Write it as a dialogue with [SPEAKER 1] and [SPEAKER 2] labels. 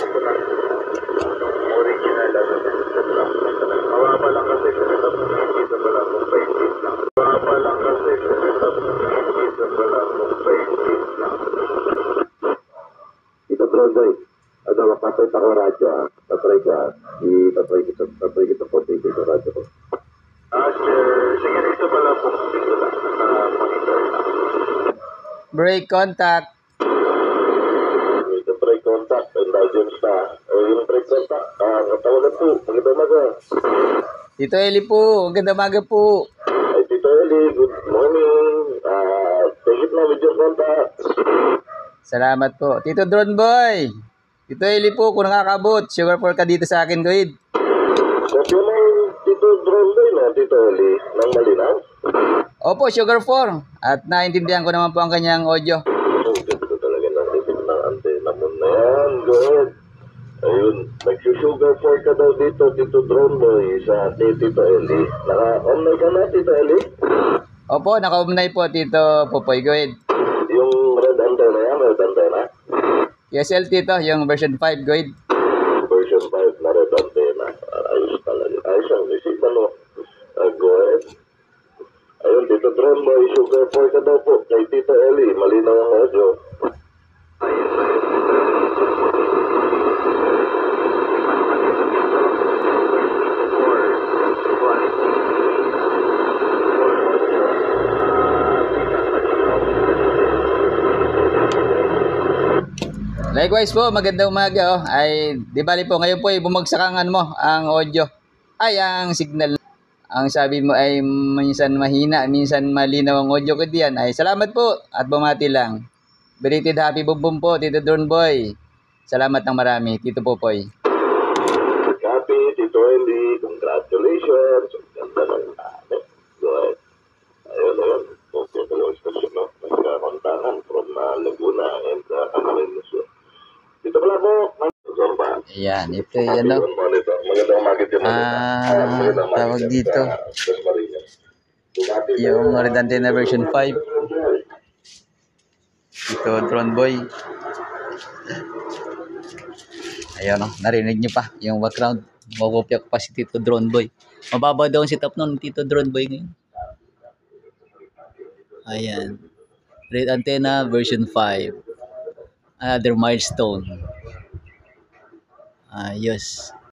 [SPEAKER 1] ko na original ano set up na talaga. Mababa lang kasi set up ng dito pala kung 20 lang. Mababa lang kasi set up ng dito pala kung 20 lang.
[SPEAKER 2] Ito Broadway. Ano, mapapit ako radyo. Tatry ka. Tatry kita po. Ito sa radyo ko.
[SPEAKER 1] Sir. Sige, dito pala po. Dito lang. Monitor lang.
[SPEAKER 3] Break contact.
[SPEAKER 2] Ito break contact. Indulgence na. Yung break contact. Katawagan po. Maganda umaga.
[SPEAKER 3] Tito Eli po. Ganda maga po.
[SPEAKER 2] Ay, Tito Eli. Good morning. Take it na with your contact.
[SPEAKER 3] Salamat po. Tito Drone Boy. Tito Eli po, kung nakakabot, sugar for ka dito sa akin, Goid.
[SPEAKER 2] Kopya ng Tito Drone Boy na Tito Eli. Nang malinaw.
[SPEAKER 3] Opo, sugar 4. At naintindihan ko naman po ang kanyang audio.
[SPEAKER 2] Ganda talaga ng isip ng antena mo na yan. Good. Ayun. Nagsusugar 4 ka daw dito, Tito Drone Boy, sa Tito Eli. Naka-online ka na, Tito Eli?
[SPEAKER 3] Opo, nakaumnay po, Tito Popoy, Goid.
[SPEAKER 2] Yung red antenna yan, red antenna.
[SPEAKER 3] QSL, Tito, yung version 5, Goid.
[SPEAKER 2] Version 5 na red antenna. Ayos talaga. Ayos ang isip, ano? Go ahead. Ayun, Tito Drone Boy, sugar 4 ka daw po. Kay Tito Eli, malinaw ang audio.
[SPEAKER 3] Likewise po, magandang umaga. Oh. Ay, di bali po, ngayon po ay bumagsak ang, ano mo, ang audio. Ay, ang signal. Ang sabi mo ay minsan mahina, minsan malinaw ang audio ko diyan. Ay, salamat po at bumati lang. Belated happy bumbum po, Tito Drone Boy. Salamat ng marami, Tito Popoy.
[SPEAKER 2] Happy, Tito Eli. Congratulations. Ang ganda ng go ahead. Ayun. Okay, dalawang stasyon, no? Nagkakontahan from Laguna and Camarines Sur. Dito pala po. Zorba.
[SPEAKER 3] Ayan, ito yan, no?
[SPEAKER 2] Magandang umaga din.
[SPEAKER 3] Tawag dito. Yung red antenna version 5. Ito, Drone Boy. Ayan, no? Narinig nyo pa yung background. Makukopya ko pa si Tito Drone Boy. Mababa daw ang setup nun, Tito Drone Boy ngayon. Ayan. Red antenna version 5. Another milestone. Ayos.